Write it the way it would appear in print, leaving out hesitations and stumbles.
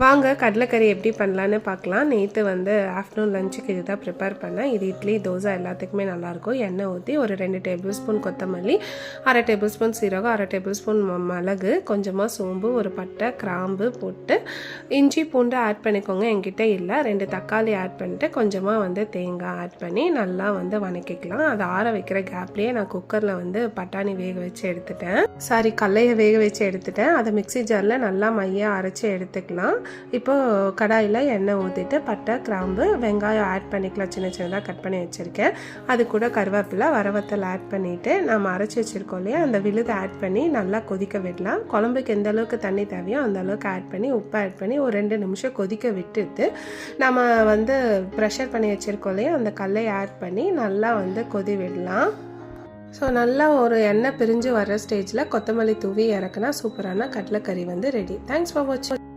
வாங்க கடலைக்கறி எப்படி பண்ணலான்னு பார்க்கலாம். நேற்று வந்து ஆஃப்டர்நூன் லஞ்சுக்கு இது தான் ப்ரிப்பேர் பண்ணேன். இது இட்லி தோசை எல்லாத்துக்குமே நல்லாயிருக்கும். எண்ணெய் ஊற்றி ஒரு 2 டேபிள் ஸ்பூன் கொத்தமல்லி, 1/2 டேபிள் ஸ்பூன் சீரகம், 1/2 டேபிள் ஸ்பூன் மிளகு, கொஞ்சமாக சோம்பு, ஒரு பட்டை கிராம்பு போட்டு இஞ்சி பூண்டு ஆட் பண்ணிக்கோங்க. என்கிட்ட இல்லை. 2 தக்காளி ஆட் பண்ணிட்டு கொஞ்சமாக வந்து தேங்காய் ஆட் பண்ணி நல்லா வந்து வணக்கிக்கலாம். அதை ஆற வைக்கிற கேப்லேயே நான் குக்கரில் வந்து பட்டாணி வேக வச்சு எடுத்துட்டேன். கடலையை வேக வச்சு எடுத்துட்டேன். அதை மிக்ஸி ஜாரில் நல்லா மையாக அரைச்சி எடுத்துக்கலாம். இப்போ கடாயில் எண்ணெய் ஊற்றிட்டு பட்டை கிராம்பு வெங்காயம் ஆட் பண்ணிக்கலாம். சின்ன சின்னதாக கட் பண்ணி வச்சுருக்கேன். அது கூட கருவேப்பிலை வரவத்தல் ஆட் பண்ணிவிட்டு நம்ம அரைச்சி வச்சுருக்கோம் இல்லையா, அந்த விழுதை ஆட் பண்ணி நல்லா கொதிக்க விடலாம். குழம்புக்கு எந்த அளவுக்கு தண்ணி தேவையோ அந்த அளவுக்கு ஆட் பண்ணி உப்பு ஆட் பண்ணி ஒரு 2 நிமிஷம் கொதிக்க விட்டுட்டு நம்ம வந்து ப்ரெஷர் பண்ணி வச்சுருக்கோம் இல்லையா, அந்த கல்லையை ஆட் பண்ணி நல்லா வந்து கொதி விடலாம். ஸோ நல்லா ஒரு எண்ணெய் பிரிஞ்சு வர ஸ்டேஜில் கொத்தமல்லி தூவி இறக்குனா சூப்பரான கடலைக்கறி வந்து ரெடி. தேங்க்ஸ் ஃபார் வாட்சிங்.